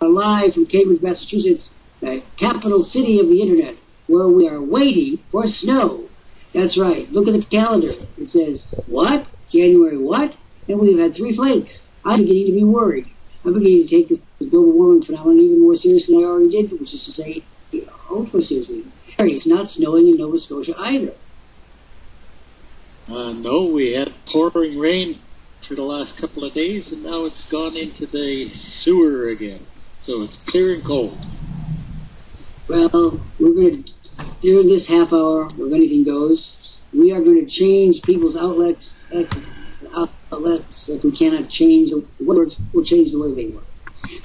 live from Cambridge, Massachusetts, the capital city of the Internet, where we are waiting for snow. That's right. Look at the calendar. It says, what? January what? And we've had 3 flakes. I'm beginning to be worried. I'm beginning to take this global warming phenomenon even more seriously than I already did, which is to say, hopefully seriously. It's not snowing in Nova Scotia either. No, we had pouring rain for the last couple of days, and now it's gone into the sewer again. So it's clear and cold. Well, we're going to, during this half hour of Anything Goes, we are going to change people's outlets. If we cannot change the words, we'll change the way they work.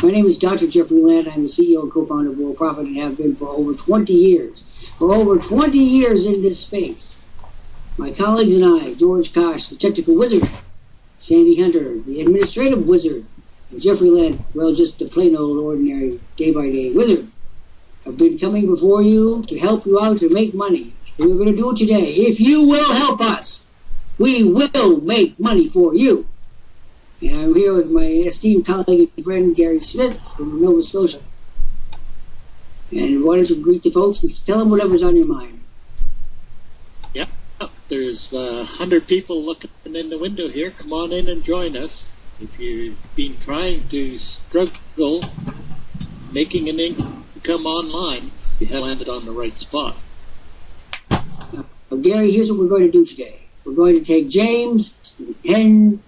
My name is Dr. Jeffrey Lant. I'm the CEO and co-founder of Worldprofit and have been for over 20 years. For over 20 years in this space. My colleagues and I, George Kosh, the technical wizard, Sandy Hunter, the administrative wizard, and Jeffrey Lant, well, just a plain old ordinary day-by-day wizard, have been coming before you to help you out to make money. And we're going to do it today. If you will help us, we will make money for you. And I'm here with my esteemed colleague and friend, Gary Smith from Nova Scotia. And why don't you greet the folks and tell them whatever's on your mind. Yeah, there's 100 people looking in the window here. Come on in and join us. If you've been trying to struggle making an income online, you have landed on the right spot. Now, Gary, here's what we're going to do today. We're going to take James, and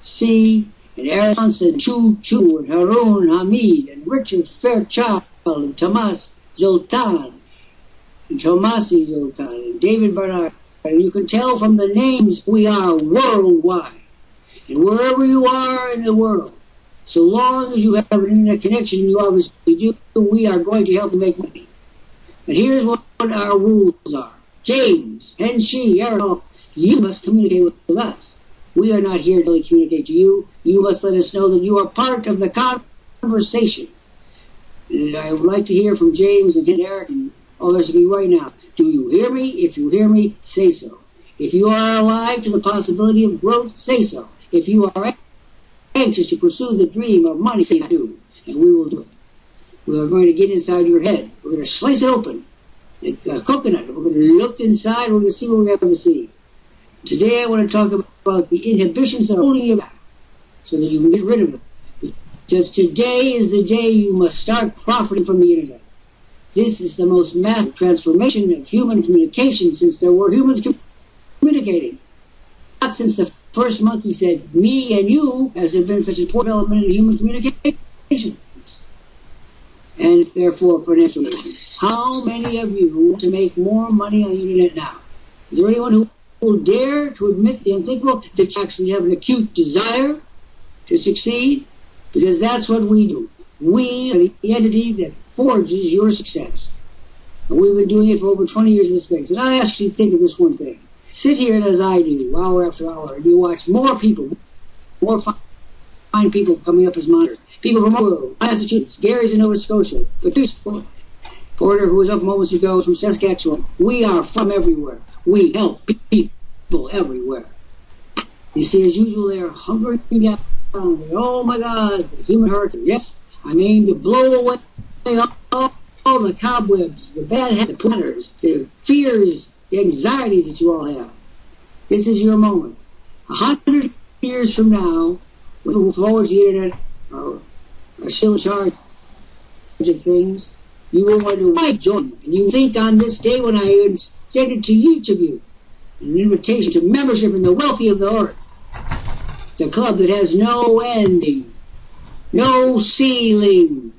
C, and Aaron and Chu, and Harun Hamid, and Richard Fairchild, and Tomas Zoltan, and Tomasi Zoltan, and David Bernard. And you can tell from the names we are worldwide. And wherever you are in the world, so long as you have an internet connection, and you obviously do, we are going to help you make money. And here's what our rules are. James, and she, Aaron, you must communicate with us. We are not here to really communicate to you. You must let us know that you are part of the conversation. And I would like to hear from James and Eric and all the rest of you right now. Do you hear me? If you hear me, say so. If you are alive to the possibility of growth, say so. If you are anxious to pursue the dream of money, say do. And we will do it. We are going to get inside your head. We're going to slice it open. Like a coconut. We're going to look inside. We're going to see what we have to see. Today I want to talk about the inhibitions that are holding you back so that you can get rid of them. Because today is the day you must start profiting from the internet. This is the most massive transformation of human communication since there were humans communicating. Not since the first monkey said, me and you, has there been such a poor development in human communication. And therefore financial reasons. How many of you want to make more money on the internet now? Is there anyone who will dare to admit the unthinkable, that you actually have an acute desire to succeed? Because that's what we do. We are the entity that forges your success. And we've been doing it for over 20 years in this space. And I ask you to think of this one thing. Sit here as I do, hour after hour, and you watch more people, more fine people coming up as monitors. People from all over, Massachusetts, Gary's in Nova Scotia, Patrice Porter, who was up moments ago, is from Saskatchewan. We are from everywhere. We help people everywhere. You see, as usual, they are hungry down. Oh my God, the human heart. Yes, I mean to blow away all the cobwebs, the bad habits, the planners, the fears, the anxieties that you all have. This is your moment. 100 years from now, when who forwards the internet are still in charge of things, you will wonder why join. And you think on this day when I extended to each of you an invitation to membership in the wealthy of the earth. It's a club that has no ending, no ceiling,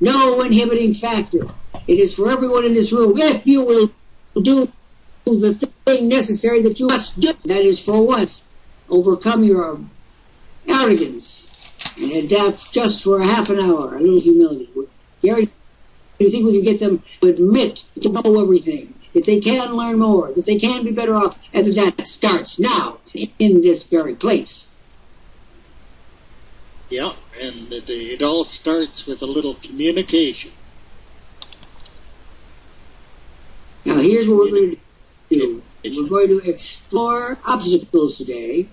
no inhibiting factor. It is for everyone in this room, if you will do the thing necessary that you must do. That is for once, overcome your arrogance and adapt just for a half an hour, a little humility. Gary, do you think we can get them to admit to know everything, that they can learn more, that they can be better off, and that starts now in this very place? Yeah, and it all starts with a little communication. Now here's what we're going to do. We're going to explore obstacles today.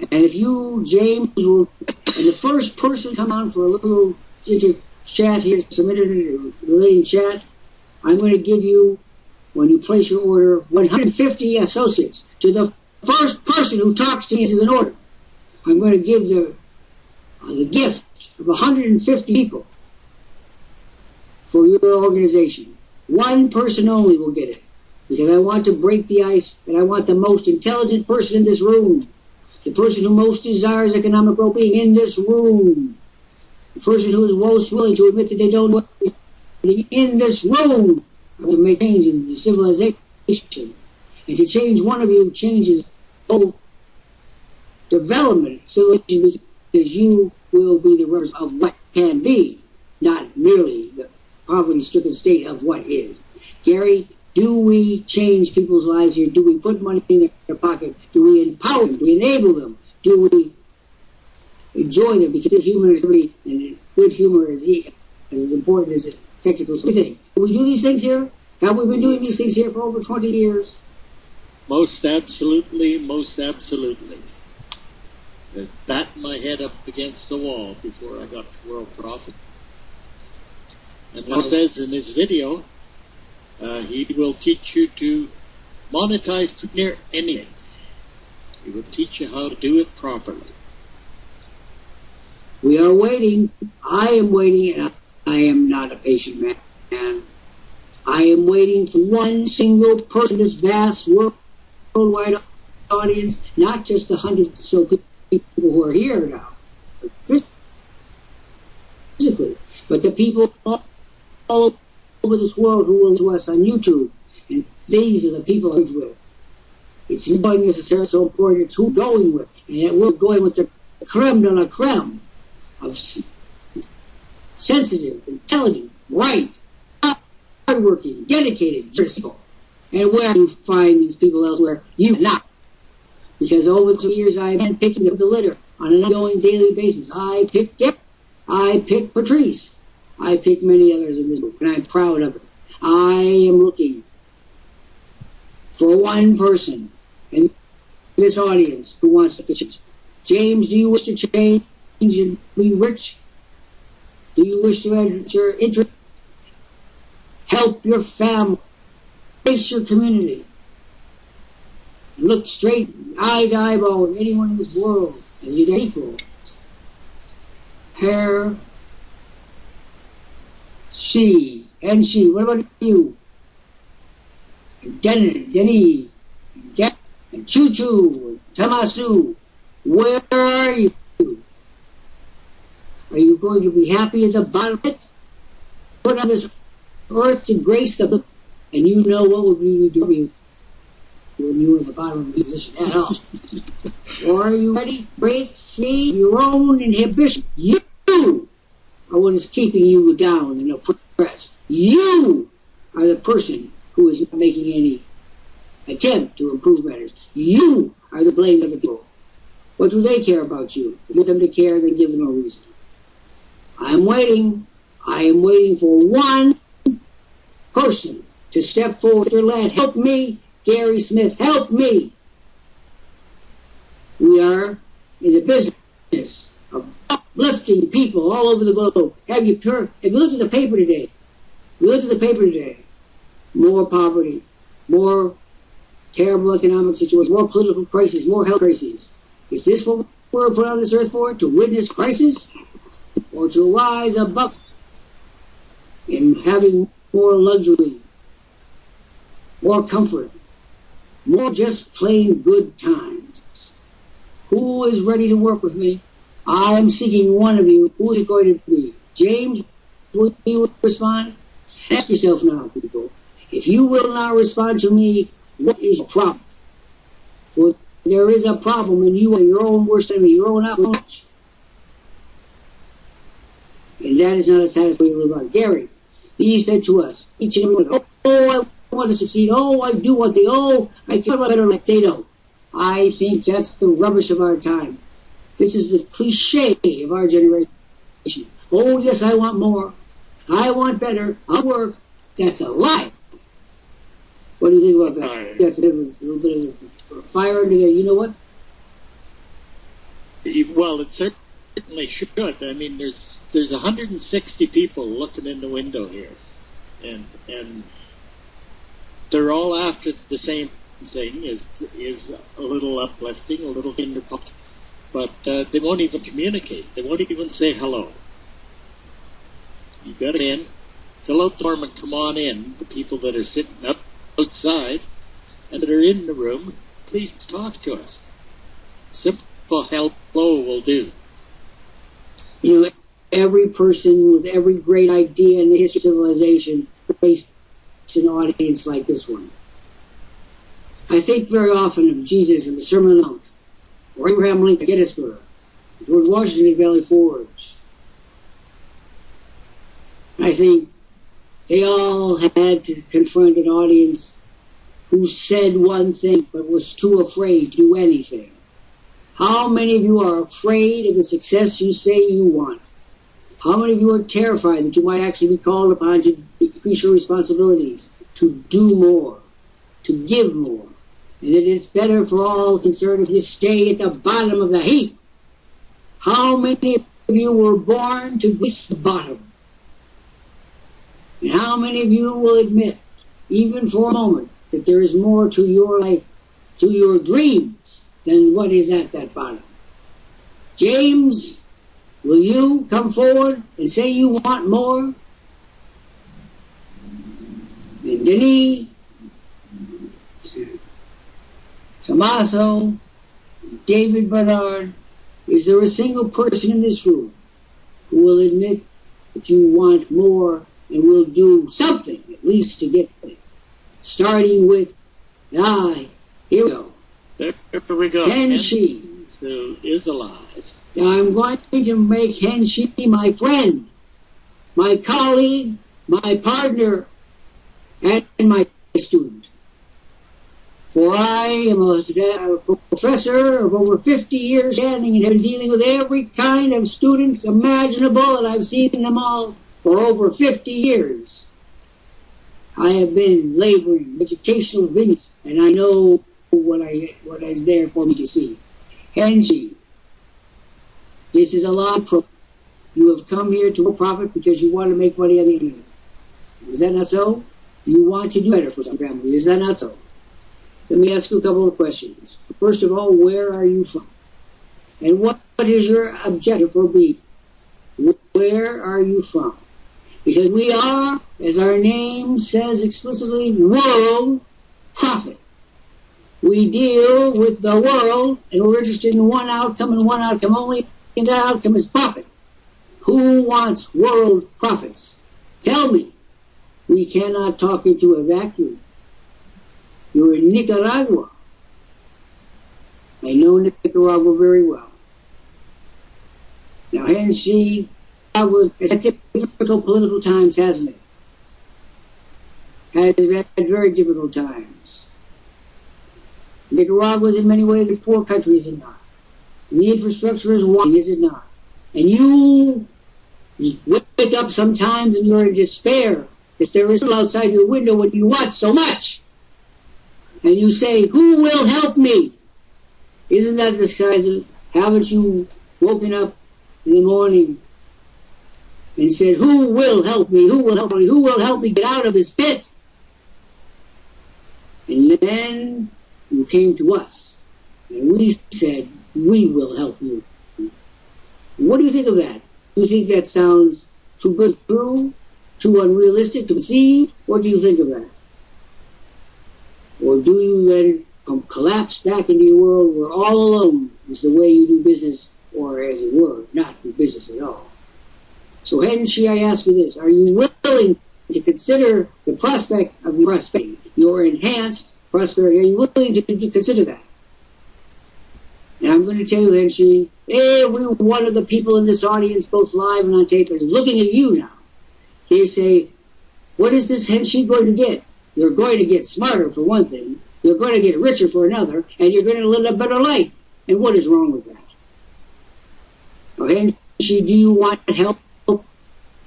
And if you, James, will, and the first person come on for a little inter chat here, submitted a relating chat. I'm going to give you, when you place your order, 150 associates to the first person who talks to me as an order. I'm going to give the gift of 150 people for your organization. One person only will get it, because I want to break the ice, and I want the most intelligent person in this room, the person who most desires economic well-being in this room, the person who is most willing to admit that they don't know anything in this room. I will make change in the civilization, and to change one of you changes whole development civilization, because you will be the representative of what can be, not merely the poverty-stricken state of what is. Gary, do we change people's lives here? Do we put money in their pocket? Do we empower them? Do we enable them? Do we enjoy them? Because human activity and good humor is as important as technical thing. Do we do these things here? Have we been doing these things here for over 20 years? Most absolutely, most absolutely. I bat my head up against the wall before I got to Worldprofit. And like says in his video, he will teach you to monetize near anything. He will teach you how to do it properly. We are waiting. I am waiting, and I am not a patient man. I am waiting for one single person, this vast worldwide audience, not just the 100 or so people who are here now, physically, but the people all over this world who will to us on YouTube. And these are the people I'm with. It's not necessarily so important, it's who we're going with. And we're going with the creme de la creme of sensitive, intelligent, right, hardworking, dedicated people. And where you find these people elsewhere, you not. Because over the years I've been picking up the litter on an ongoing daily basis. I picked Gary, I picked Patrice, I picked many others in this book, and I'm proud of it. I am looking for one person in this audience who wants to change. James, do you wish to change and be rich? Do you wish to enter interest? Help your family, face your community, and look straight eye to eyeball with anyone in this world as you're equal. Hair, she, and she. What about you? Denny, and Choo Choo, Tamasu. Where are you? Are you going to be happy at the bottom of it? Put on this earth to grace the book, and you know what would we do when you were at the bottom of the position at all. Or are you ready? Break free your own inhibition. You are what is keeping you down and oppressed. You are the person who is not making any attempt to improve matters. You are the blame of the people. What do they care about you? If you want them to care, then give them a reason. I'm waiting. I am waiting for one person to step forward. Lant, help me. Gary Smith, help me. We are in the business of uplifting people all over the globe. Have you looked at the paper today? More poverty, more terrible economic situation, more political crises, more health crises. Is this what we're put on this earth for? To witness crisis? Or to rise above in having more luxury, more comfort, more just plain good times? Who is ready to work with me? I am seeking one of you. Who is it going to be? James, will you respond? Ask yourself now, people. If you will not respond to me, what is your problem? For there is a problem in you and your own worst enemy, your own approach. And that is not a satisfying to live on. Gary, he said to us, each and every one, oh, I want to succeed. Oh, I do what they, I care about better like they don't. I think that's the rubbish of our time. This is the cliche of our generation. Oh, yes, I want more. I want better. I'll work. That's a lie. What do you think about that? That's a little bit of a fire under there. You know what? Well, it certainly certainly should. I mean, there's 160 people looking in the window here, and they're all after the same thing. Is a little uplifting, a little kinderpunch, but they won't even communicate. They won't even say hello. You got in, fill out the form, and come on in. The people that are sitting up outside and that are in the room, please talk to us. Simple hello will do. You know, every person with every great idea in the history of civilization faced an audience like this one. I think very often of Jesus in the Sermon on the Mount, or Abraham Lincoln at Gettysburg, George Washington at Valley Forge. I think they all had to confront an audience who said one thing but was too afraid to do anything. How many of you are afraid of the success you say you want? How many of you are terrified that you might actually be called upon to increase your responsibilities, to do more, to give more, and that it's better for all concerned if you stay at the bottom of the heap? How many of you were born to grease the bottom? And how many of you will admit, even for a moment, that there is more to your life, to your dreams, than what is at that bottom? James, will you come forward and say you want more? And Denis, Tommaso, David Bernard, is there a single person in this room who will admit that you want more and will do something, at least to get it? Starting with, here we go. There we go. Henshi, who is alive. Now I'm going to make Henshi my friend, my colleague, my partner, and my student. For I am a professor of over 50 years standing and have been dealing with every kind of student imaginable, and I've seen them all for over 50 years. I have been laboring educational vineyards, and I know what is there for me to see. Henshi, this is a long program. You have come here to profit because you want to make money on the internet. Is that not so? You want to do better for some family. Is that not so? Let me ask you a couple of questions. First of all, where are you from? And what is your objective for being? Where are you from? Because we are, as our name says explicitly, world profit. We deal with the world, and we're interested in one outcome and one outcome only, and that outcome is profit. Who wants world profits? Tell me. We cannot talk into a vacuum. You're in Nicaragua. I know Nicaragua very well. Now, Henshi, it's had difficult political times, hasn't it? Has had very difficult times. Nicaragua is in many ways a poor country, is it not? And the infrastructure is wanting, is it not? And you wake up sometimes and you're in despair that there is outside your window what you want so much. And you say, who will help me? Isn't that the size of it? Haven't you woken up in the morning and said, who will help me? Who will help me? Who will help me get out of this pit? And then you came to us, and we said, we will help you. What do you think of that? Do you think that sounds too good to be true? Too unrealistic to conceive? What do you think of that? Or do you let it collapse back into your world where all alone is the way you do business, or as it were, not do business at all? So Henshi, I ask you this, are you willing to consider the prospect of your prosperity, your enhanced prosperity? Are you willing to consider that? And I'm going to tell you, Henshi, every one of the people in this audience, both live and on tape, is looking at you now. They say, what is this Henshi going to get? You're going to get smarter, for one thing. You're going to get richer, for another. And you're going to live a better life. And what is wrong with that? Now, Henshi, do you want help?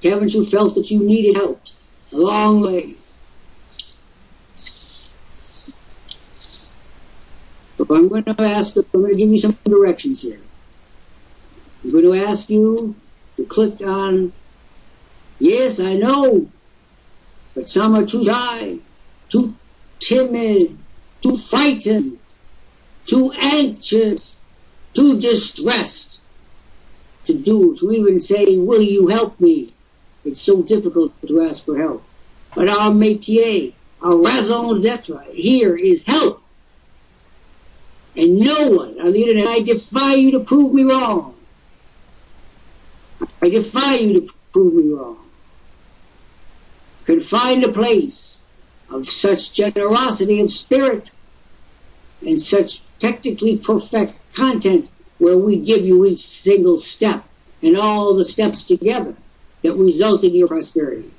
Haven't you felt that you needed help? A long way. So I'm going to give you some directions here. I'm going to ask you to click on, yes, I know, but some are too shy, too timid, too frightened, too anxious, too distressed to even say, will you help me? It's so difficult to ask for help. But our métier, our raison d'etre here is help. And no one on the internet, I defy you to prove me wrong. I defy you to prove me wrong. Can find a place of such generosity of spirit and such technically perfect content where we give you each single step and all the steps together that result in your prosperity.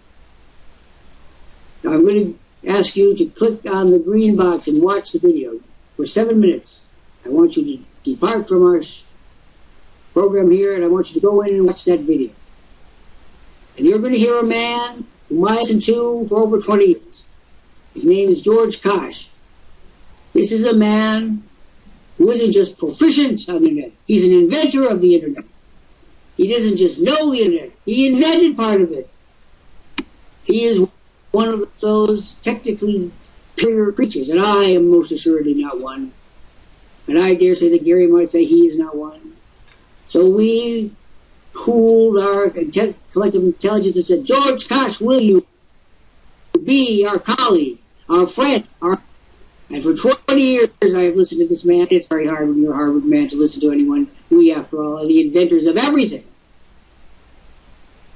Now I'm going to ask you to click on the green box and watch the video for 7 minutes. I want you to depart from our program here, and I want you to go in and watch that video. And you're going to hear a man whom I listened to for over 20 years. His name is George Kosh. This is a man who isn't just proficient on the internet. He's an inventor of the internet. He doesn't just know the internet. He invented part of it. He is one of those technically superior creatures, and I am most assuredly not one. And I dare say that Gary might say he is not one. So we pooled our collective intelligence and said, George Kosh, will you be our colleague, our friend, And for 20 years I have listened to this man. It's very hard when you're a Harvard man to listen to anyone. We, after all, are the inventors of everything.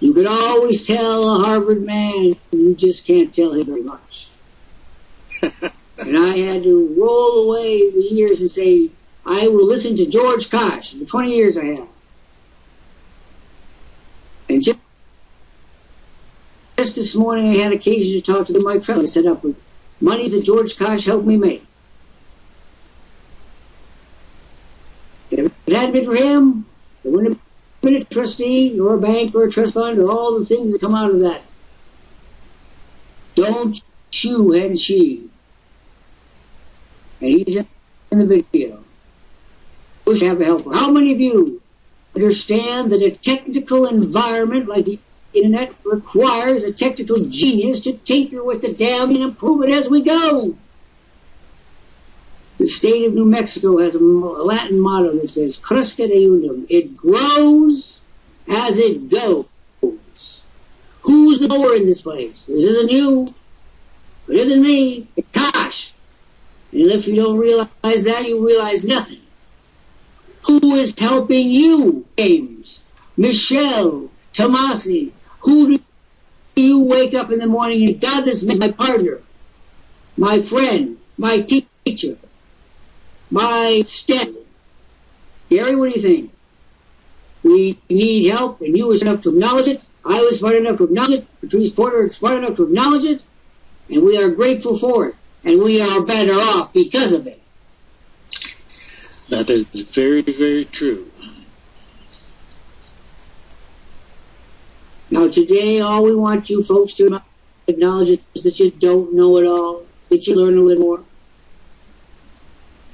You can always tell a Harvard man, you just can't tell him very much. And I had to roll away the years and say, I will listen to George Kosh. For 20 years I have. And just this morning I had occasion to talk to the Mike Trevor set up with money that George Kosh helped me make. If it hadn't been for him, there wouldn't have been a trustee or a bank or a trust fund or all the things that come out of that. Don't chew and she. And he's in the video. Wish I have a helper. How many of you understand that a technical environment like the internet requires a technical genius to tinker with the damn and improve it as we go? The state of New Mexico has a Latin motto that says, Crescat eundum. It grows as it goes. Who's the grower in this place? This isn't you. It isn't me. It's Kosh. And if you don't realize that, you realize nothing. Who is helping you, James, Michelle, Tomasi? Who do you wake up in the morning and God, this is my partner, my friend, my teacher, my step? Gary, what do you think? We need help, and you were smart enough to acknowledge it. I was smart enough to acknowledge it. Patrice Porter was smart enough to acknowledge it, and we are grateful for it. And we are better off because of it. That is very, very true. Now today, all we want you folks to acknowledge is that you don't know it all, that you learn a little more.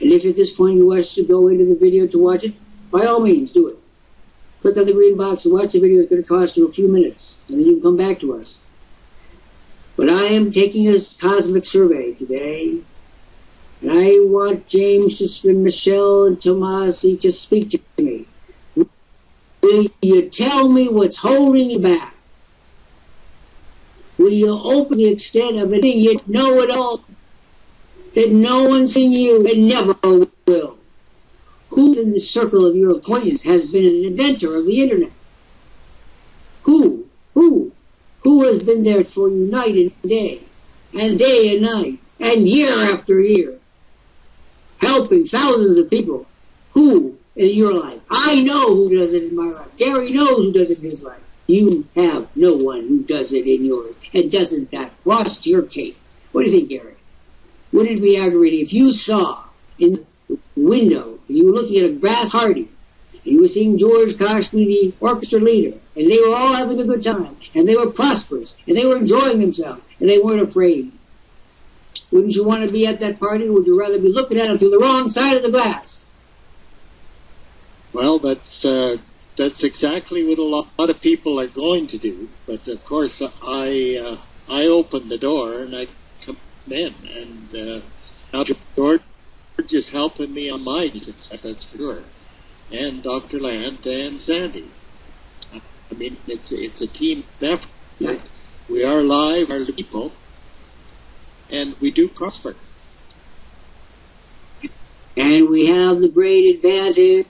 And if at this point you wish to go into the video to watch it, by all means, do it. Click on the green box and watch the video. It's going to cost you a few minutes, and then you can come back to us. But I am taking a cosmic survey today, and I want James and Michelle and Tomasi to speak to me. Will you tell me what's holding you back? Will you open the extent of anything you know at all that no one's seen you and never will? Who in the circle of your acquaintance has been an inventor of the internet? Who? Who has been there for you night and day and night, and year after year, helping thousands of people? Who in your life? I know who does it in my life. Gary knows who does it in his life. You have no one who does it in yours. And doesn't that frost your cake? What do you think, Gary? Wouldn't it be aggravating if you saw in the window, and you were looking at a brass Hardy, and you were seeing George Kosh be the orchestra leader, and they were all having a good time, and they were prosperous, and they were enjoying themselves, and they weren't afraid? Wouldn't you want to be at that party, or would you rather be looking at them through the wrong side of the glass? Well, that's that's exactly what a lot of people are going to do. But of course, I open the door and I come in, and now George is helping me on my success, that's for sure, and Dr. Lant and Sandy. I mean, it's a team effort. Yeah. We are live, our people, and we do prosper. And we have the great advantage,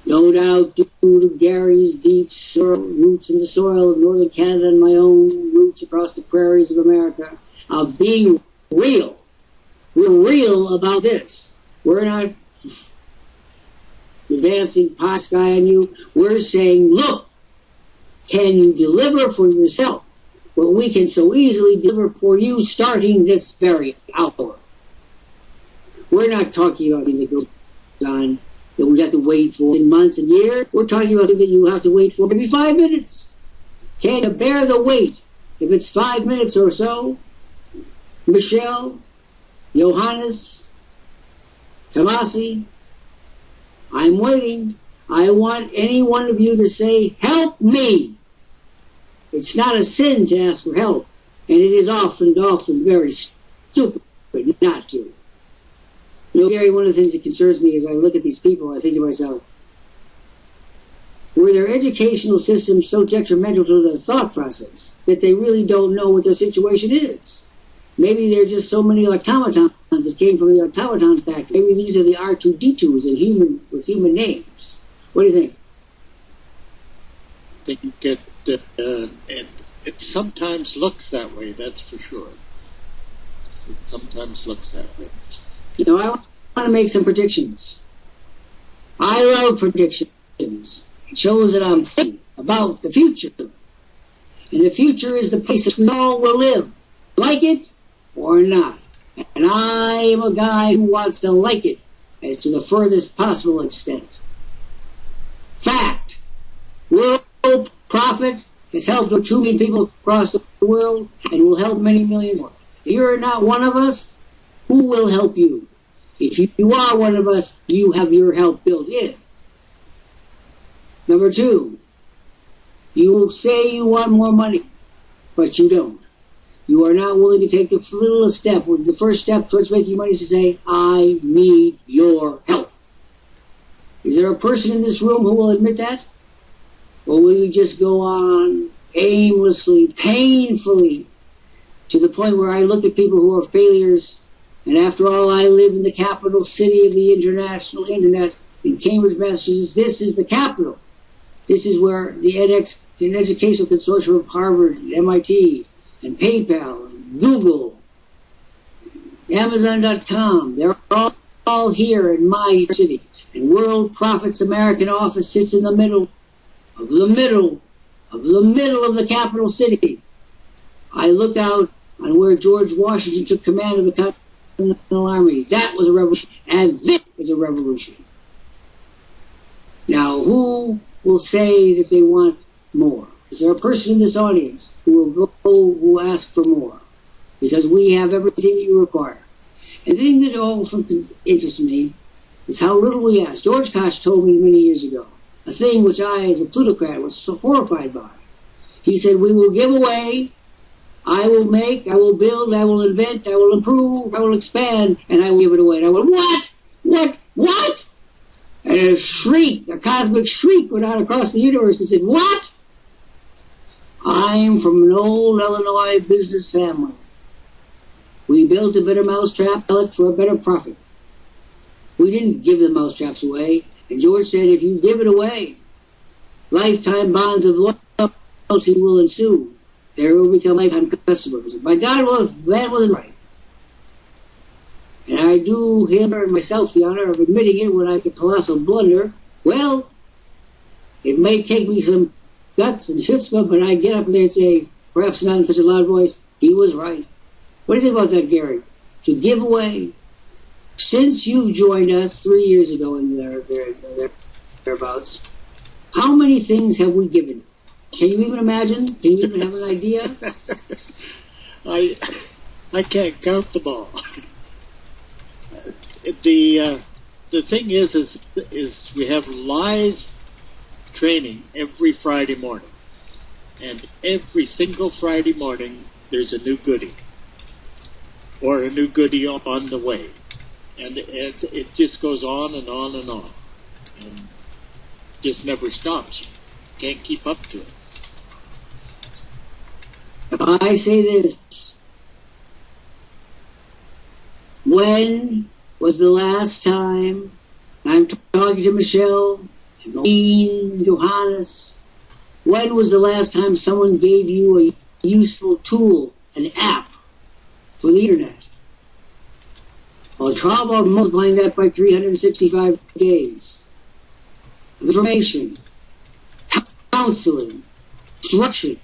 no doubt due to Gary's deep roots in the soil of northern Canada and my own roots across the prairies of America, of being real. We're real about this. We're not advancing pie sky on you. We're saying, look, can you deliver for yourself what we can so easily deliver for you starting this very hour? We're not talking about things that goes on that we have to wait for in months and years. We're talking about things that you have to wait for maybe 5 minutes. Can you bear the wait? If it's 5 minutes or so, Michelle, Johannes, Tomasi, I'm waiting. I want any one of you to say, help me. It's not a sin to ask for help, and it is often very stupid not to. You know, Gary, one of the things that concerns me as I look at these people, I think to myself, were their educational systems so detrimental to their thought process that they really don't know what their situation is? Maybe they're just so many automatons that came from the automaton factory. Maybe these are the R2D2s with human names. What do you think? I think it sometimes looks that way, that's for sure. It sometimes looks that way. You know, I want to make some predictions. I love predictions. It shows that I'm thinking about the future. And the future is the place that we all will live. Like it or not. And I am a guy who wants to like it as to the furthest possible extent. Fact. Worldprofit has helped 2 million people across the world and will help many millions more. If you're not one of us, who will help you? If you are one of us, you have your help built in. Number 2, you say you want more money, but you don't. You are not willing to take the littlest step. The first step towards making money is to say, I need your help. Is there a person in this room who will admit that? Or will you just go on aimlessly, painfully, to the point where I look at people who are failures, and after all, I live in the capital city of the international internet in Cambridge, Massachusetts. This is the capital. This is where the educational consortium of Harvard, and MIT, and PayPal, and Google, Amazon.com, they're all here in my city. And Worldprofit's American office sits in the middle of the capital city. I look out on where George Washington took command of the Continental Army. That was a revolution, and this is a revolution. Now, who will say that they want more? Is there a person in this audience who will ask for more? Because we have everything you require. And the thing that often interests me is how little we ask. George Koch told me many years ago a thing which I, as a plutocrat, was so horrified by. He said, we will give away, I will make, I will build, I will invent, I will improve, I will expand, and I will give it away. And I went, what? What? And a shriek, a cosmic shriek went out across the universe and said, what? I'm from an old Illinois business family. We built a better mousetrap for a better profit. We didn't give the mousetraps away. And George said, if you give it away, lifetime bonds of loyalty will ensue. There will become lifetime customers. By God, that wasn't right. And I do him and myself the honor of admitting it when I make a colossal blunder. Well, it may take me some guts and chutzpah, but I get up there and say, perhaps not in such a loud voice, he was right. What do you think about that, Gary? To give away, since you joined us 3 years ago in thereabouts, how many things have we given? Can you even imagine? Can you even have an idea? I can't count them all. The the thing is we have live training every Friday morning, and every single Friday morning there's a new goodie or a new goodie on the way, and it just goes on and on and on, and just never stops. You can't keep up to it. I say this. When was the last time, I'm talking to Michelle, Dean, Johannes, when was the last time someone gave you a useful tool, an app, for the internet? Well, try about multiplying that by 365 days. Information, counseling, instruction,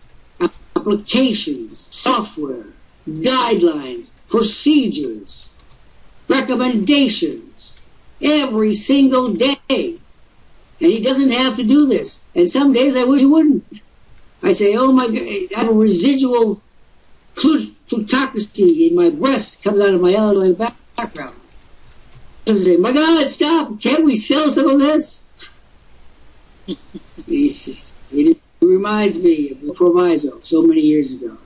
applications, software, guidelines, procedures, recommendations, every single day. And he doesn't have to do this. And some days I wish he wouldn't. I say, oh my God, I have a residual plutocracy in my breast comes out of my elevated background. I say, my God, stop! Can't we sell some of this? It reminds me of the proviso so many years ago.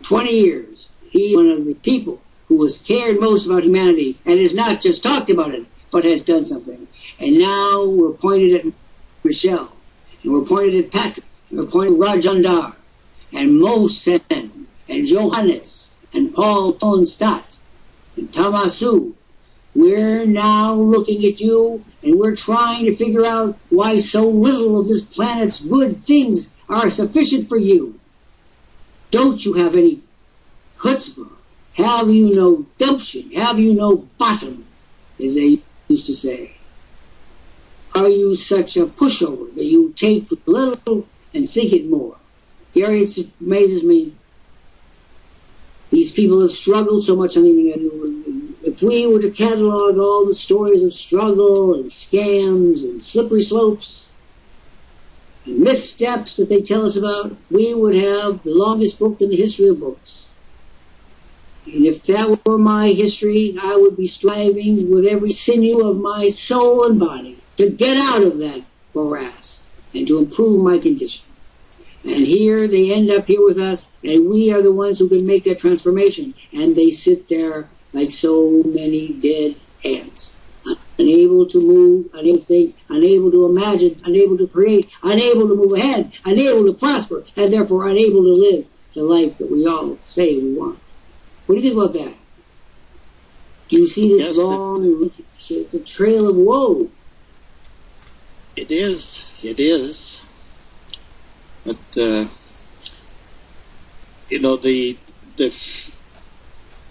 20 years, he one of the people who has cared most about humanity and has not just talked about it, but has done something. And now we're pointed at Michelle, and we're pointed at Patrick, and we're pointed at Rajandar, and Mosen, and Johannes, and Paul Tonstadt, and Tamasu. We're now looking at you, and we're trying to figure out why so little of this planet's good things are sufficient for you. Don't you have any chutzpah? Have you no gumption? Have you no bottom, as they used to say? Are you such a pushover that you take little and think it more? Gary, it amazes me. These people have struggled so much on the internet. If we were to catalog all the stories of struggle and scams and slippery slopes and missteps that they tell us about, we would have the longest book in the history of books. And if that were my history, I would be striving with every sinew of my soul and body to get out of that morass and to improve my condition. And here they end up here with us, and we are the ones who can make that transformation. And they sit there like so many dead ants, unable to move, unable to think, unable to imagine, unable to create, unable to move ahead, unable to prosper, and therefore unable to live the life that we all say we want. What do you think about that? Do you see this long, the trail of woe? It is. It is. But,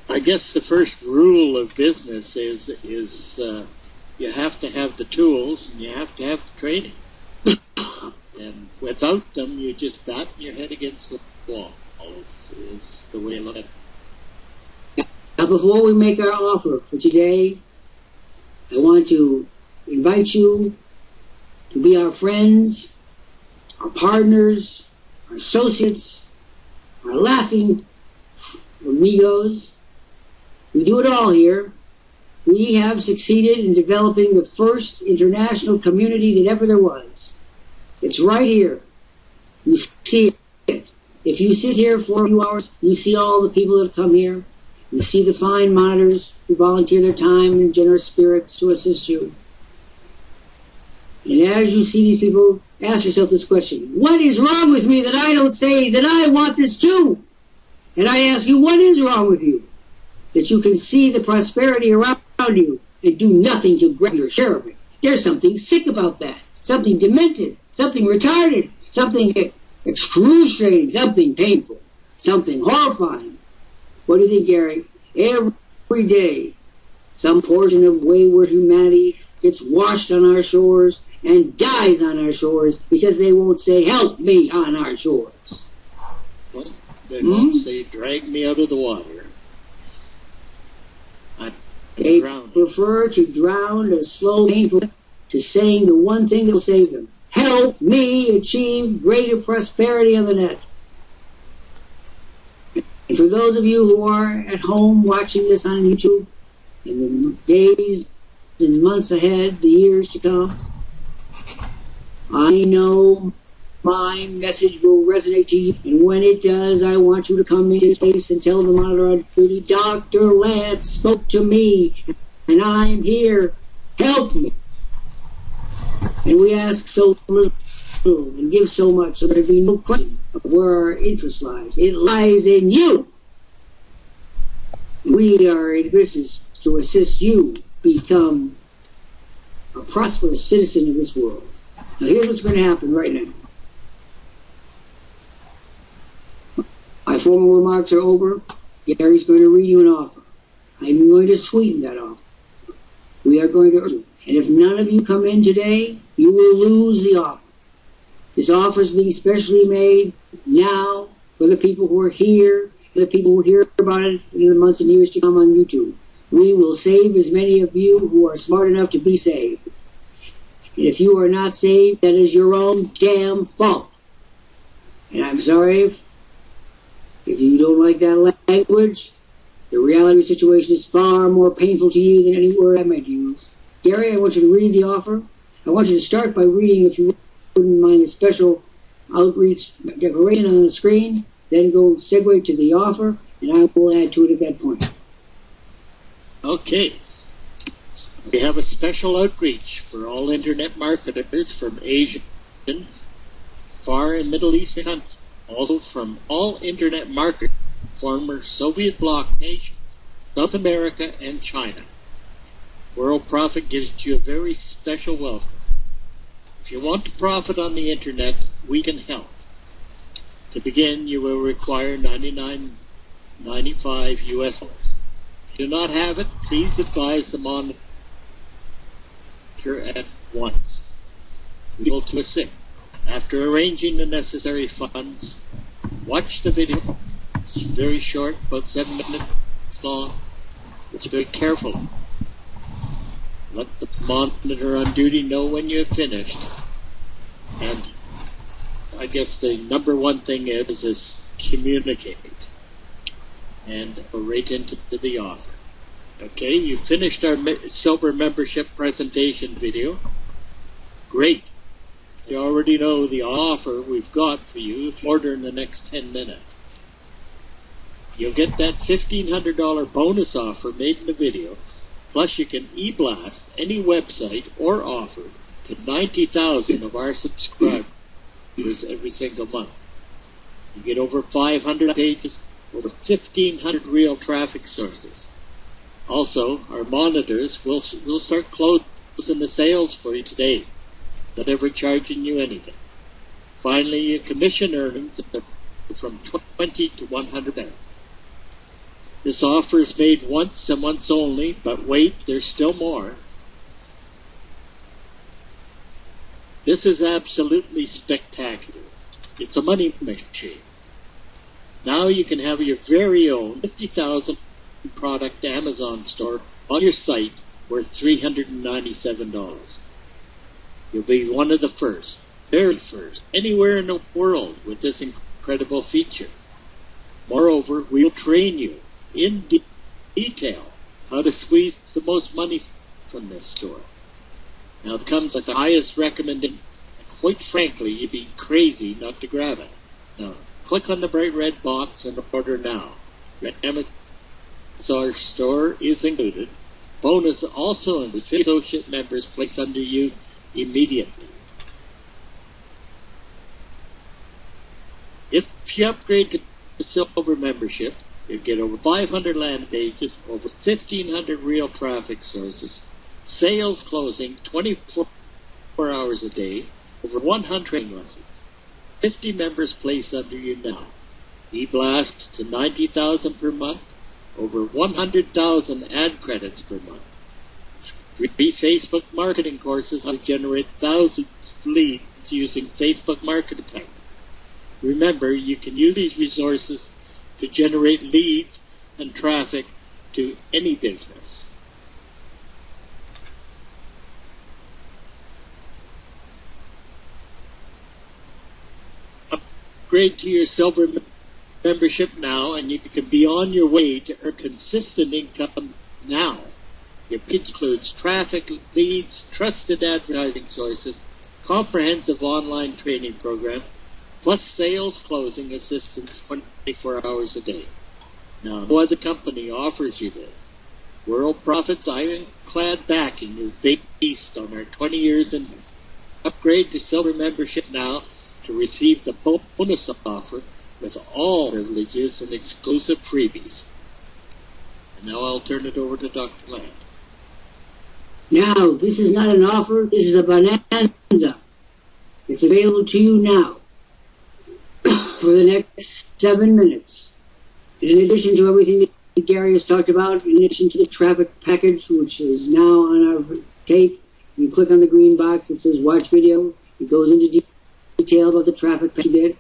I guess the first rule of business is you have to have the tools and you have to have the training. And without them, you're just batting your head against the wall. Is the way I look at it. Now, before we make our offer for today, I want to invite you to be our friends, our partners, our associates, our laughing amigos. We do it all here. We have succeeded in developing the first international community that ever there was. It's right here. You see it. If you sit here for a few hours, you see all the people that have come here. You see the fine monitors who volunteer their time and generous spirits to assist you. And as you see these people, ask yourself this question: what is wrong with me that I don't say that I want this too? And I ask you, what is wrong with you that you can see the prosperity around you and do nothing to grab your share of it? There's something sick about that, something demented, something retarded, something excruciating, something painful, something horrifying. What do you think, Gary? Every day, some portion of wayward humanity gets washed on our shores and dies on our shores because they won't say, help me on our shores. Well, they won't say, drag me out of the water. They prefer to drown a slow, painful death to saying the one thing that will save them. Help me achieve greater prosperity on the net. And for those of you who are at home watching this on YouTube, in the days and months ahead, the years to come. I know my message will resonate to you, and when it does, I want you to come into space and tell the monitor on duty, Dr. Lant spoke to me, and I'm here. Help me. And we ask so little and give so much, so there be no question of where our interest lies. It lies in you. We are in business to assist you become a prosperous citizen of this world. Now here's what's going to happen right now. My formal remarks are over. Gary's going to read you an offer. I'm going to sweeten that offer. We are going to urge you. And if none of you come in today, you will lose the offer. This offer is being specially made now for the people who are here, for the people who hear about it in the months and years to come on YouTube. We will save as many of you who are smart enough to be saved. And if you are not saved, that is your own damn fault. And I'm sorry if you don't like that language. The reality of the situation is far more painful to you than any word I might use. Gary, I want you to read the offer. I want you to start by reading, if you wouldn't mind, the special outreach declaration on the screen. Then go segue to the offer, and I will add to it at that point. Okay. We have a special outreach for all internet marketers from Asian, Far and Middle Eastern countries, also from all internet marketers, former Soviet bloc nations, South America and China. Worldprofit gives you a very special welcome. If you want to profit on the internet, we can help. To begin, you will require $99.95 US. If you do not have it, please advise the monitor at once. We will to assist. After arranging the necessary funds, watch the video. It's very short, about 7 minutes long. It's very careful. Let the monitor on duty know when you have finished. And I guess the number one thing is communicate. And go right into the offer. Okay, you finished our silver membership presentation video. Great. You already know the offer we've got for you if you order in the next 10 minutes. You'll get that $1,500 bonus offer made in the video. Plus, you can e-blast any website or offer to 90,000 of our subscribers every single month. You get over 500 pages, over 1,500 real traffic sources. Also, our monitors will start closing the sales for you today, not ever charging you anything. Finally, your commission earnings are from 20 to 100%. This offer is made once and once only, but wait, there's still more. This is absolutely spectacular. It's a money machine. Now you can have your very own 50,000 product Amazon store on your site worth $397. You'll be one of the first, very first, anywhere in the world with this incredible feature. Moreover, we'll train you in detail how to squeeze the most money from this store. Now it comes at the highest recommendation. Quite frankly, you'd be crazy not to grab it. Now, click on the bright red box and order now. Amazon store is included. Bonus also includes associate members placed under you immediately. If you upgrade to silver membership, you get over 500 land pages, over 1,500 real traffic sources, sales closing 24 hours a day, over 100 training lessons, 50 members placed under you now, e-blasts to 90,000 per month, over 100,000 ad credits per month, 3 Facebook marketing courses how to generate thousands of leads using Facebook marketing techniques. Remember, you can use these resources to generate leads and traffic to any business. Upgrade to your silver membership now, and you can be on your way to earn consistent income now. Your pitch includes traffic, leads, trusted advertising sources, comprehensive online training program, plus sales closing assistance 24 hours a day. Now, no other company offers you this. Worldprofit's ironclad backing is based on our 20 years in this. Upgrade to silver membership now to receive the bonus offer with all privileges and exclusive freebies. And now I'll turn it over to Dr. Lant. Now, this is not an offer, this is a bonanza. It's available to you now for the next 7 minutes. In addition to everything that Gary has talked about, in addition to the traffic package, which is now on our tape, you click on the green box that says watch video. It goes into detail about the traffic package you get.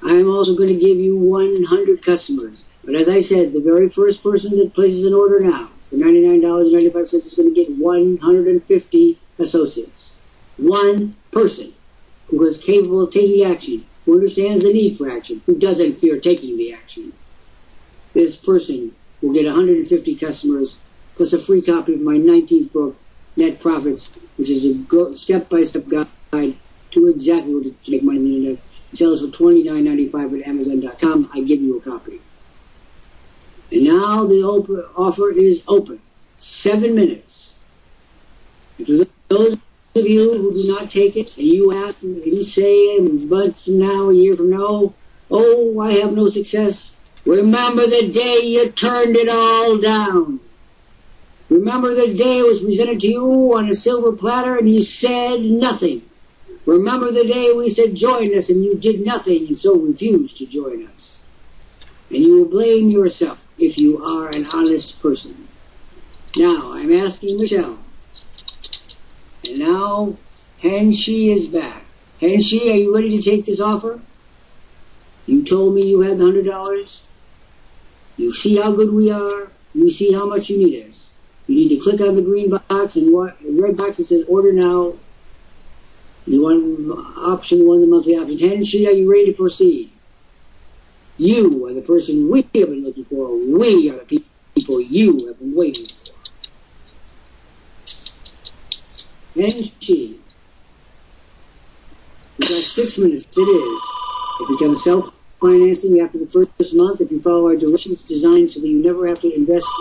I am also going to give you 100 customers. But as I said, the very first person that places an order now for $99.95 is going to get 150 associates. One person who is capable of taking action, who understands the need for action, who doesn't fear taking the action. This person will get 150 customers plus a free copy of my 19th book, Net Profits, which is a step-by-step guide to exactly what to make money on the internet. It sells for $29.95 at Amazon.com. I give you a copy. And now the offer is open. 7 minutes. And for those of you who do not take it, and you ask, and you say, months from now, a year from now, oh, I have no success, remember the day you turned it all down. Remember the day it was presented to you on a silver platter and you said nothing. Remember the day we said join us and you did nothing and so refused to join us. And you will blame yourself if you are an honest person. Now, I'm asking Michelle. And now, Hen-Shi is back. Hen-Shi, are you ready to take this offer? You told me you had the $100. You see how good we are. You see how much you need us. You need to click on the green box and the red box that says order now. You want option 1, the monthly option. Hen-Shi, are you ready to proceed? You are the person we have been looking for. We are the people you have been waiting for. Hen-Shi. We've got 6 minutes. It is. It becomes self-financing after the first month. If you follow our directions, it's designed so that you never have to invest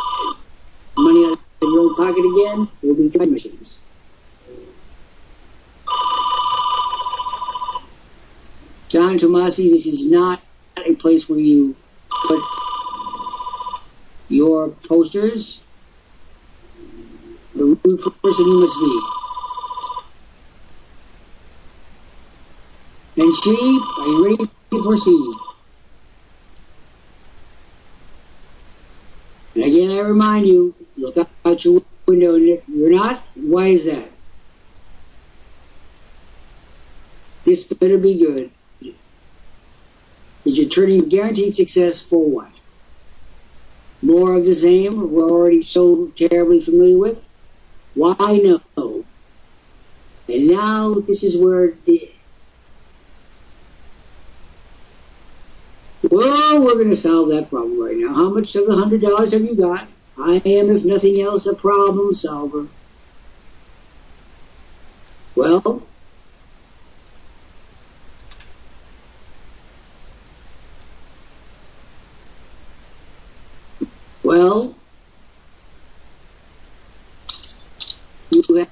money out of your own pocket again. There will be 3 missions. John Tomasi, this is not a place where you put your posters. The rude person you must be. Hen-Shi, are you ready to proceed? And again, I remind you, look out your window. You're not? Why is that? This better be good. Because you're turning guaranteed success for what? More of the same we're already so terribly familiar with? Why no? And now this is where well, we're going to solve that problem right now. How much of the $100 have you got? I am, if nothing else, a problem solver. Well, you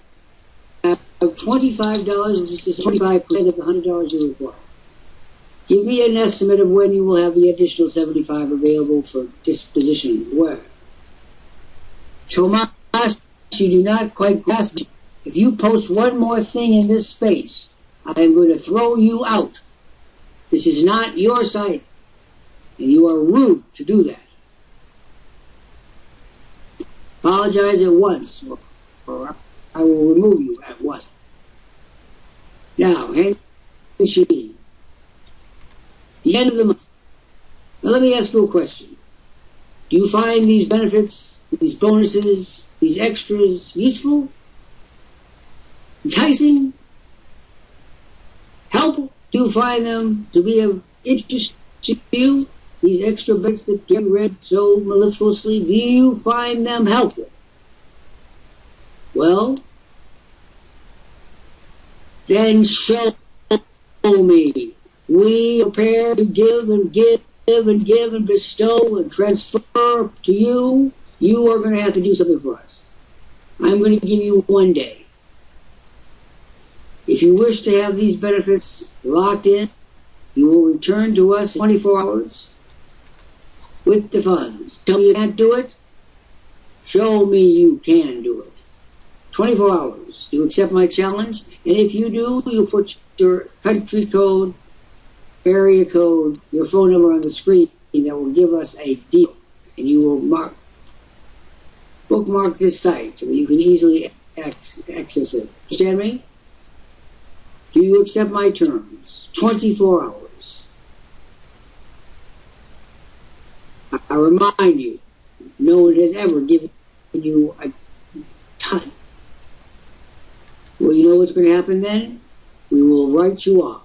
have $25, which is 25% of the $100 you require. Give me an estimate of when you will have the additional 75 available for disposition. Where? Tomas, you do not quite grasp it. If you post one more thing in this space, I am going to throw you out. This is not your site, and you are rude to do that. Apologize at once, or I will remove you at once. Now, Hen-Shi, the end of the month. Now let me ask you a question. Do you find these benefits, these bonuses, these extras useful? Enticing? Helpful? Do you find them to be of interest to you? These extra bits that get read so mellifluously, do you find them helpful? Well, then show me. We are prepared to give and give and give and bestow and transfer to you. You are going to have to do something for us. I'm going to give you 1 day. If you wish to have these benefits locked in, you will return to us in 24 hours with the funds. Tell me you can't do it. Show me you can do it. 24 hours. You accept my challenge, and if you do, you put your country code, area code, your phone number on the screen that will give us a deal, and you will bookmark this site so that you can easily access it. Understand me? Do you accept my terms? 24 hours. I remind you, no one has ever given you a time. Well, you know what's going to happen then? We will write you off.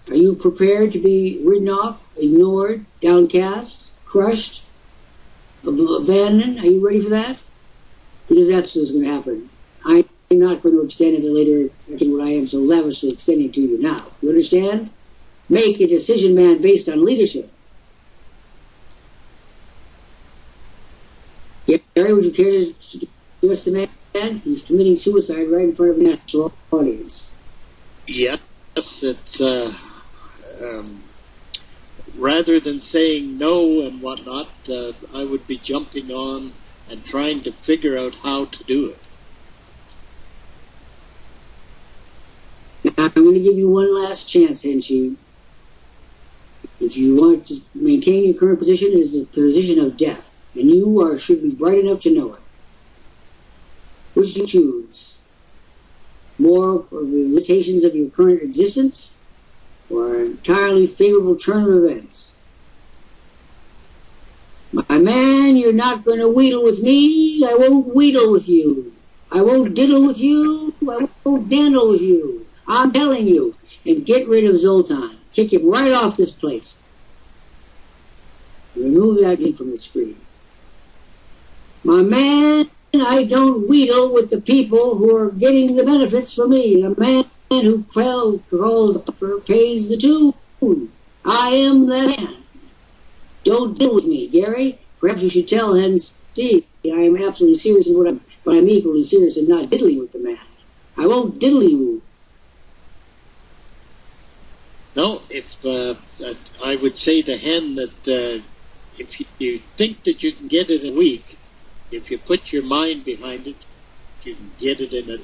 Are you prepared to be written off, ignored, downcast, crushed, abandoned? Are you ready for that? Because that's what's going to happen. I'm not going to extend it later than what I am so lavishly extending to you now. You understand? Make a decision, man, based on leadership. Gary, would you care to address the man? He's committing suicide right in front of a national audience. Yes, it's rather than saying no and whatnot, I would be jumping on and trying to figure out how to do it. Now, I'm going to give you one last chance, Henshi. If you want to maintain your current position, it is the position of death, and you should be bright enough to know it. Which do you choose? More of the limitations of your current existence, or an entirely favorable turn of events? My man, you're not going to wheedle with me. I won't wheedle with you. I won't diddle with you. I won't dandle with you. I'm telling you. And get rid of Zoltan. Kick him right off this place. Remove that link from the screen. My man, I don't wheedle with the people who are getting the benefits for me. The man who calls pays the tune. I am that man. Don't deal with me, Gary. Perhaps you should tell Hen Steve I am absolutely serious in what but I'm equally serious in not diddling with the man. I won't diddle you. No, if I would say to Hen that if you think that you can get it in a week, if you put your mind behind it, you can get it in it.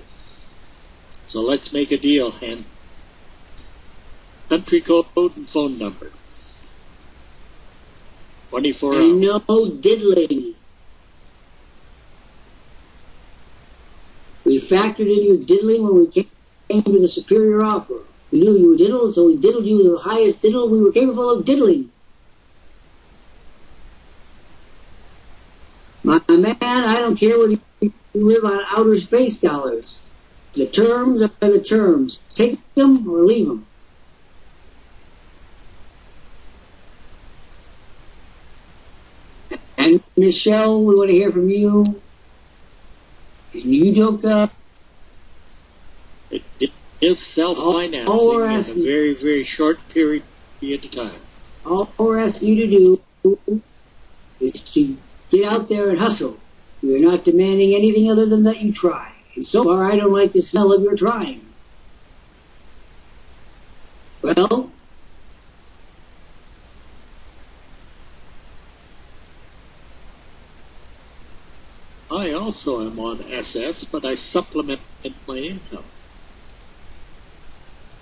So let's make a deal, Hen. Country code and phone number. 24 hours. And no diddling. We factored in your diddling when we came to the superior offer. We knew you would diddle, so we diddled you with the highest diddle we were capable of diddling. My man, I don't care whether you live on outer space dollars. The terms are the terms. Take them or leave them. And Michelle, we want to hear from you. And Udoka. It is self-financing in a very, very short period of time. All we're asking you to do is to get out there and hustle. We are not demanding anything other than that you try. And so far, I don't like the smell of your trying. Well, I also am on SS, but I supplement my income.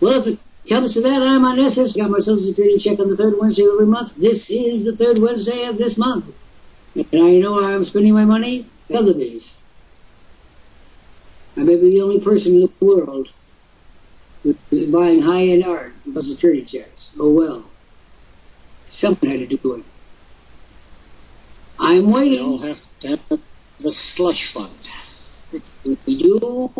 Well, if it comes to that, I'm on SS. Got my Social Security check on the third Wednesday of every month. This is the third Wednesday of this month. And I know where I'm spending my money? Sotheby's. I may be the only person in the world who is buying high-end art with Social Security checks. Oh well. Someone had to do it. I'm waiting. We all have to have a slush fund. We do.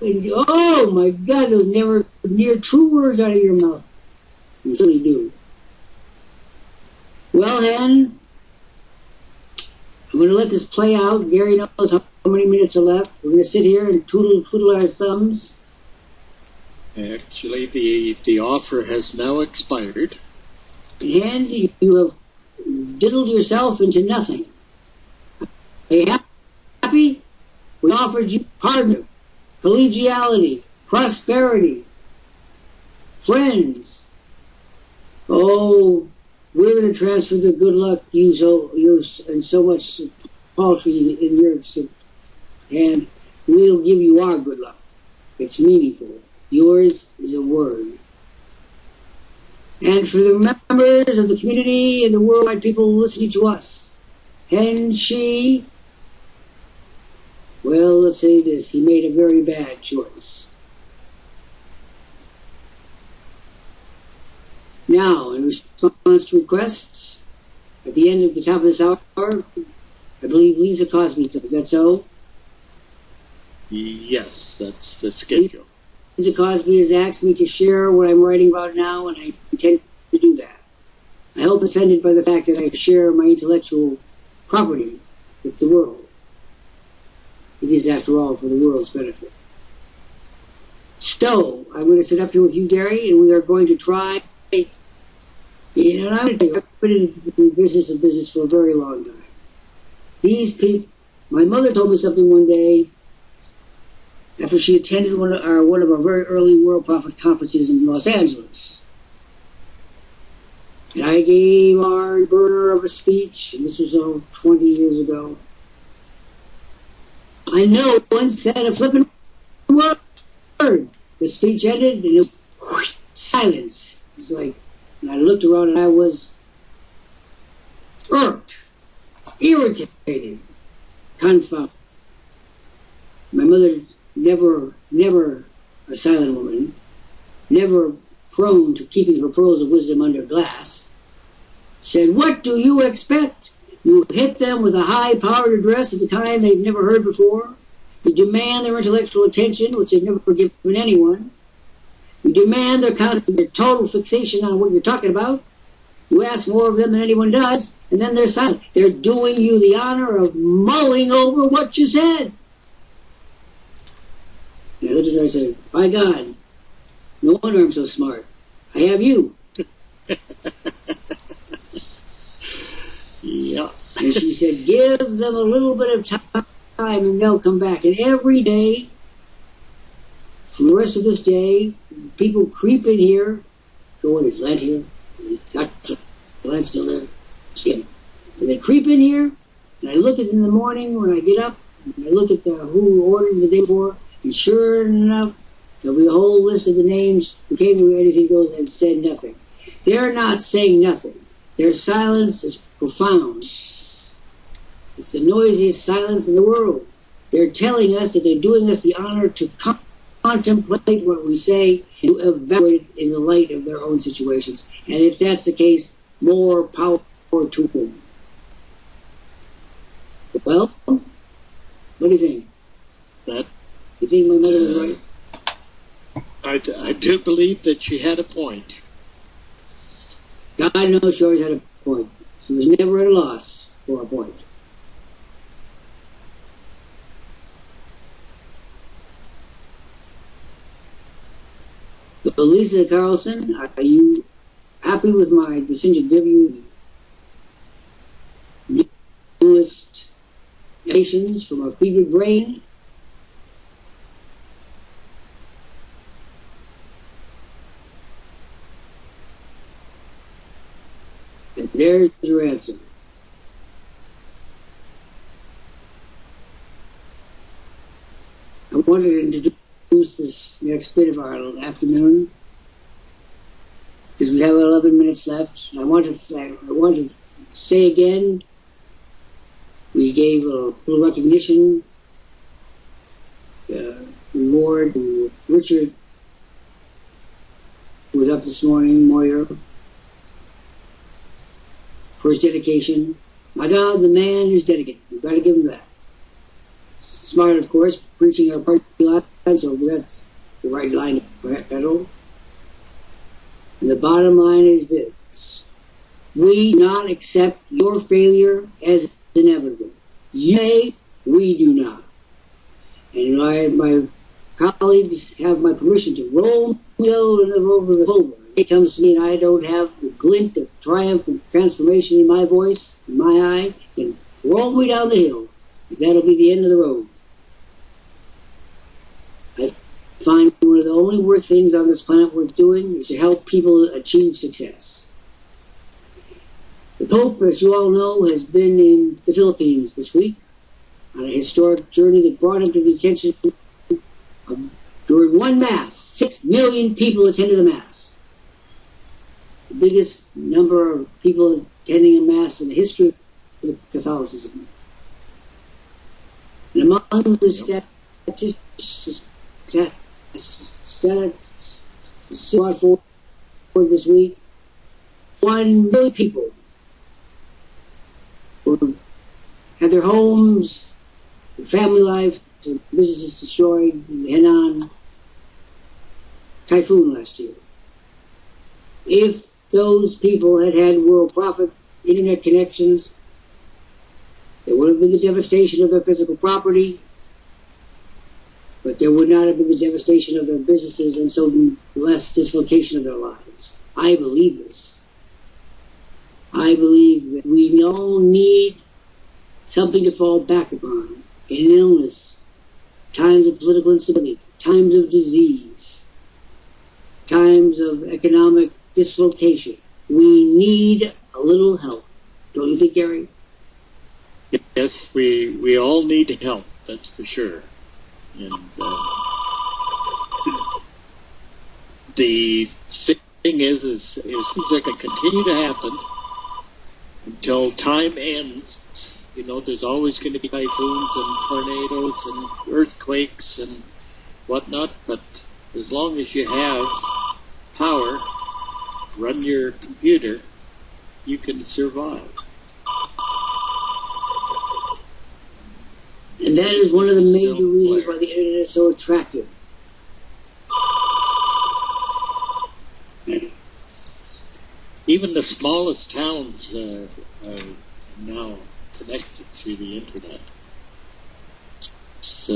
Oh my God, those never near true words out of your mouth. You really do. Well, Hen, I'm going to let this play out. Gary knows how many minutes are left. We're going to sit here and twiddle our thumbs. Actually, the offer has now expired. And you have diddled yourself into nothing. Are you happy? We offered you partner, collegiality, prosperity, friends. Oh, we're going to transfer the good luck you and so much paltry in your hand. We'll give you our good luck. It's meaningful. Yours is a word. And for the members of the community and the worldwide people listening to us, and she, well, let's say this, he made a very bad choice. Now, in response to requests, at the end of the top of this hour, I believe Lisa Cosby, is that so? Yes, that's the schedule. Lisa Cosby has asked me to share what I'm writing about now, and I intend to do that. I hope offended by the fact that I share my intellectual property with the world. It is, after all, for the world's benefit. So, I'm going to sit up here with you, Gary, and we are going to try. And I'm going to tell you, I've been in the business for a very long time. These people, my mother told me something one day after she attended one of our very early Worldprofit conferences in Los Angeles. And I gave our burner of a speech, and this was 20 years ago. I know one said a flippant word. The speech ended, and it was silence. It was like, and I looked around and I was irked, irritated, confounded. My mother, never a silent woman, never prone to keeping her pearls of wisdom under glass, said, "What do you expect? You hit them with a high-powered address of the kind they've never heard before. You demand their intellectual attention, which they've never given anyone. You demand their total fixation on what you're talking about. You ask more of them than anyone does, and then they're silent. They're doing you the honor of mulling over what you said." And I looked at her and I said, "By God, no wonder I'm so smart. I have you." Yeah. And she said, "Give them a little bit of time and they'll come back." And every day, for the rest of this day, people creep in here. Go, is Lant here? Is Lant still there? And they creep in here, and I look at it in the morning when I get up, and I look at who ordered the day before, and sure enough, there'll be a whole list of the names who came to anything goes and said nothing. They're not saying nothing. Their silence is profound. It's the noisiest silence in the world. They're telling us that they're doing us the honor to contemplate what we say and to evaluate it in the light of their own situations. And if that's the case, more power to them. Well, what do you think? You think my mother was right? I do believe that she had a point. God knows she always had a point. She was never at a loss for a point. So, Lisa Carlson, are you happy with my decision to give you the newest inhibitions from a fevered brain? And there's your answer. I wanted to introduce this next bit of our afternoon because we have 11 minutes left. I want to say again, we gave a little recognition reward to Richard, who was up this morning, Moyer, for his dedication. My God, the man is dedicated. We've got to give him that. Smart, of course, preaching our party line, so that's the right line to pedal. And the bottom line is this: we do not accept your failure as inevitable. You may, we do not. And my colleagues have my permission to roll me over the clover. It comes to me and I don't have the glint of triumph and transformation in my voice, in my eye, then roll me down the hill, because that'll be the end of the road. I find one of the only worth things on this planet worth doing is to help people achieve success. The Pope, as you all know, has been in the Philippines this week on a historic journey that brought him to the attention of, during one Mass, 6 million people attended the Mass. The biggest number of people attending a Mass in the history of Catholicism. And among the statistics brought forward this week, 1 million people who had their homes, their family lives, and businesses destroyed in the Henan typhoon last year. If those people had had Worldprofit internet connections, there would have been the devastation of their physical property, but there would not have been the devastation of their businesses and so less dislocation of their lives. I believe this. I believe that we all need something to fall back upon in illness, times of political instability, times of disease, times of economic dislocation. We need a little help. Don't you think, Gary? Yes, we all need help, that's for sure. And the thing is things are going to continue to happen until time ends. You know, there's always going to be typhoons and tornadoes and earthquakes and whatnot, but as long as you have power, run your computer, you can survive. And that is one of the major reasons why the internet is so attractive. Even the smallest towns are now connected through the internet. It's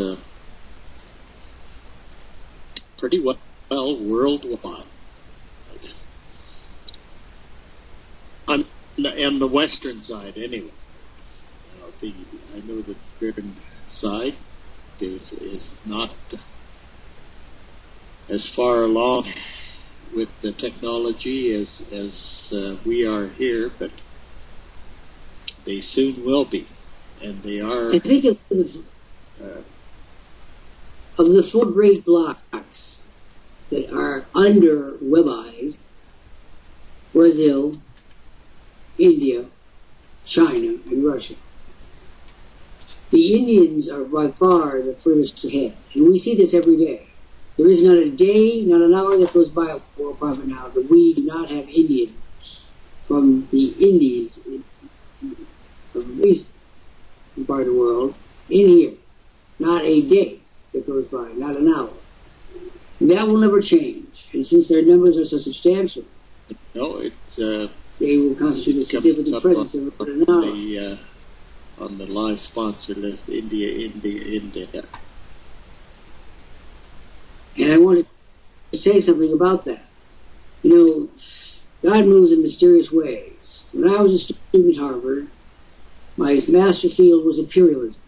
pretty well worldwide. On the western side, anyway. I know the Britain side is not as far along with the technology as we are here, but they soon will be, and they are. I think of the 4 great blocks that are under Web Eyes: Brazil, India, China, and Russia. The Indians are by far the furthest ahead, and we see this every day. There is not a day, not an hour that goes by at Worldprofit now that we do not have Indians from the Indies, from the east part of the world, in here. Not a day that goes by, not an hour. And that will never change. And since their numbers are so substantial, no, it's they will constitute a significant presence of an hour. On the live sponsor list, India. And I wanted to say something about that. You know, God moves in mysterious ways. When I was a student at Harvard, my master field was imperialism,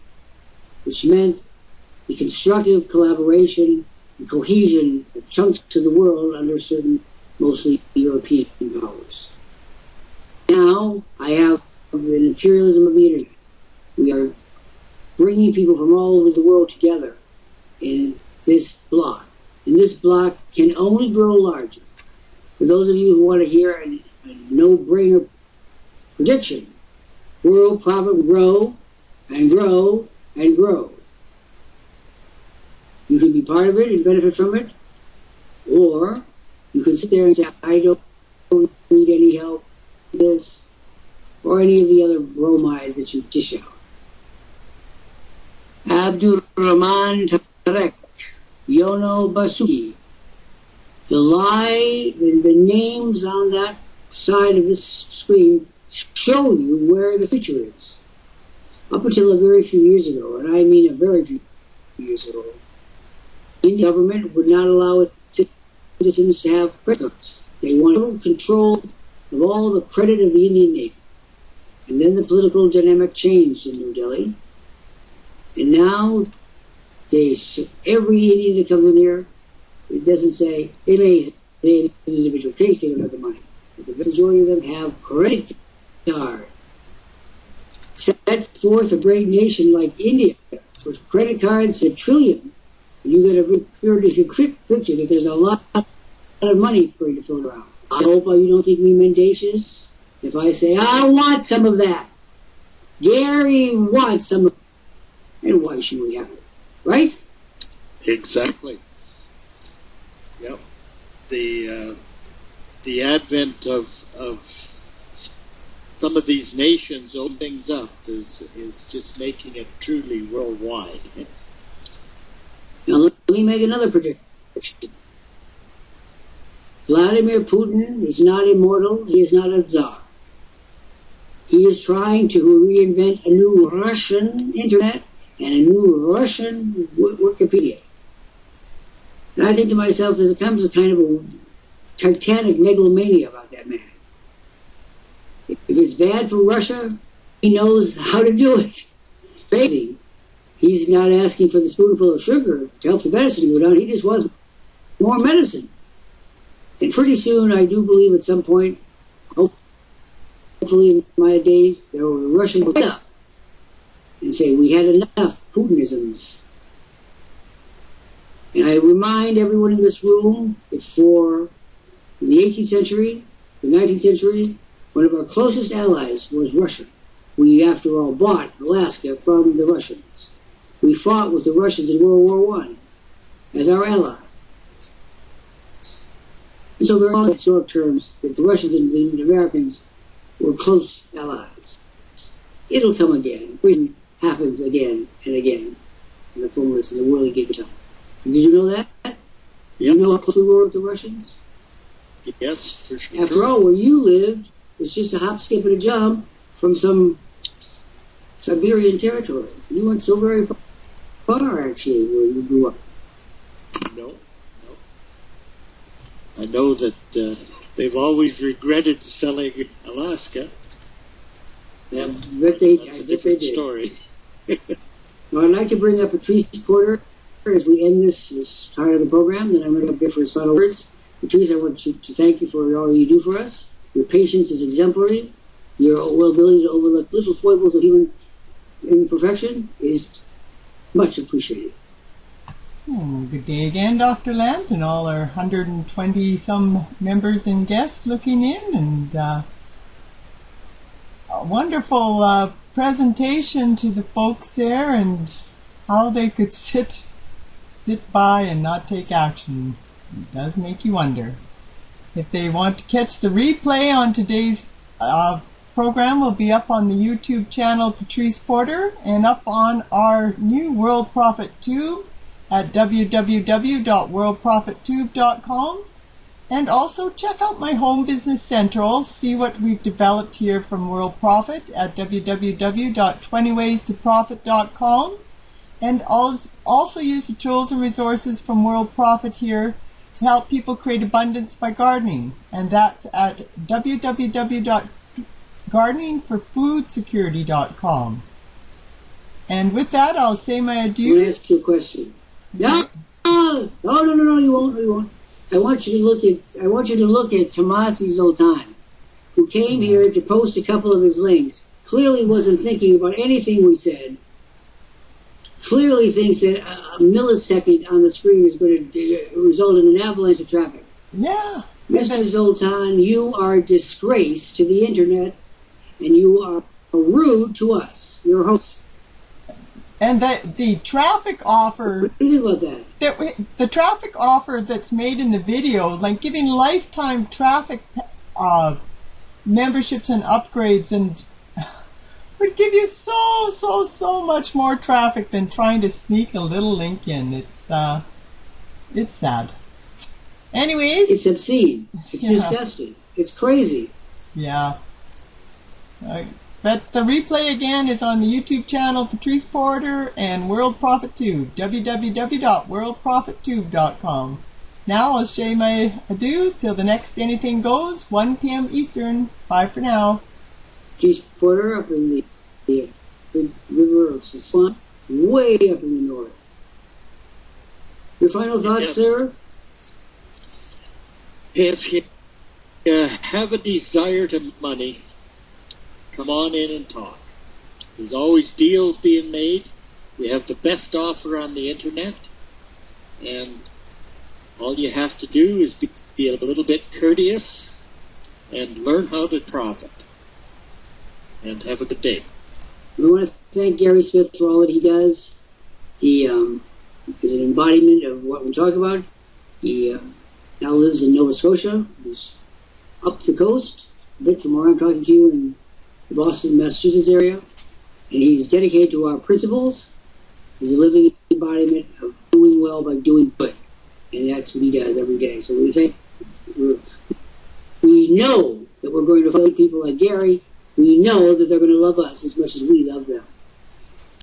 which meant the constructive collaboration and cohesion of chunks of the world under certain, mostly European powers. Now, I have an imperialism of the internet. We are bringing people from all over the world together in this block. And this block can only grow larger. For those of you who want to hear a no-brainer prediction, Worldprofit will grow and grow and grow. You can be part of it and benefit from it, or you can sit there and say, I don't need any help with this, or any of the other bromide that you dish out. Abdul Rahman Tarek, Yono Basuki. The names on that side of this screen show you where the future is. Up until a very few years ago, and I mean a very few years ago, the Indian government would not allow its citizens to have credit cards. They wanted control of all the credit of the Indian nation. And then the political dynamic changed in New Delhi. And now, every Indian that comes in here, it doesn't say, they may say in an individual case they don't have the money. But the majority of them have credit cards. Set forth a great nation like India with credit cards $1 trillion. And you got a very clear picture that there's a lot of money for you to float around. I hope you don't think me mendacious if I say, I want some of that. Gary wants some of that. And why should we have it? Right? Exactly. Yep. The advent of some of these nations open things up is just making it truly worldwide. Now let me make another prediction. Vladimir Putin is not immortal. He is not a Tsar. He is trying to reinvent a new Russian internet and a new Russian Wikipedia. And I think to myself, there comes a kind of a titanic megalomania about that man. If it's bad for Russia, he knows how to do it. Basically, he's not asking for the spoonful of sugar to help the medicine go down. He just wants more medicine. And pretty soon, I do believe at some point, hopefully in my days, there will be Russians will get up and say, we had enough Putinisms. And I remind everyone in this room that for the 18th century, the 19th century, one of our closest allies was Russia. We, after all, bought Alaska from the Russians. We fought with the Russians in World War I as our ally. And so there are all short terms that the Russians and the Americans were close allies. It'll come again. It happens again and again in the fullness of the whirly gig time. Did you know that? Yep. You know how close we were with the Russians? Yes, for sure. After all, where you lived was just a hop, skip, and a jump from some Siberian territories. You went so very far, actually, where you grew up. No. I know that they've always regretted selling Alaska. Yeah, I bet they did. Story. Now, I'd like to bring up Patrice Porter as we end this part of the program. Then I'm going to up here for his final words. Patrice, I want to thank you for all you do for us. Your patience is exemplary. Your ability to overlook little foibles of human imperfection is much appreciated. Good day again, Dr. Lant, and all our 120-some members and guests looking in, and a wonderful presentation to the folks there, and how they could sit by and not take action. It does make you wonder. If they want to catch the replay on today's program, will be up on the YouTube channel Patrice Porter, and up on our new Worldprofit Tube at www.worldprofittube.com. And also check out my Home Business Central, see what we've developed here from Worldprofit at www.20waystoprofit.com. And also use the tools and resources from Worldprofit here to help people create abundance by gardening. And that's at www.gardeningforfoodsecurity.com. And with that, I'll say my adieux. I'm going to ask you a question. No, you won't. I want you to look at Tomasi Zoltan, who came here to post a couple of his links. Clearly wasn't thinking about anything we said. Clearly thinks that a millisecond on the screen is going to result in an avalanche of traffic. Yeah. Mr. Zoltan, you are a disgrace to the internet, and you are rude to us, your hosts. And the traffic offer... What do you think about that? The traffic offer that's made in the video, like giving lifetime traffic memberships and upgrades, and would give you so much more traffic than trying to sneak a little link in. It's sad. Anyways. It's obscene. It's disgusting. It's crazy. Yeah. But the replay again is on the YouTube channel Patrice Porter and World Profit Tube, www.worldprofittube.com. Now I'll say my adieus till the next Anything Goes, 1 p.m. Eastern. Bye for now. Patrice Porter up in the big river of Safelist, way up in the north. Your final thoughts, sir? If you have a desire to make money, come on in and talk. There's always deals being made. We have the best offer on the internet, and all you have to do is be a little bit courteous and learn how to profit. And have a good day. We want to thank Gary Smith for all that he does. He is an embodiment of what we talk about. He now lives in Nova Scotia. He's up the coast, a bit from where I'm talking to you in the Boston, Massachusetts area. And he's dedicated to our principles. He's a living embodiment of doing well by doing good. And that's what he does every day. So we know that we're going to find people like Gary. We know that they're going to love us as much as we love them.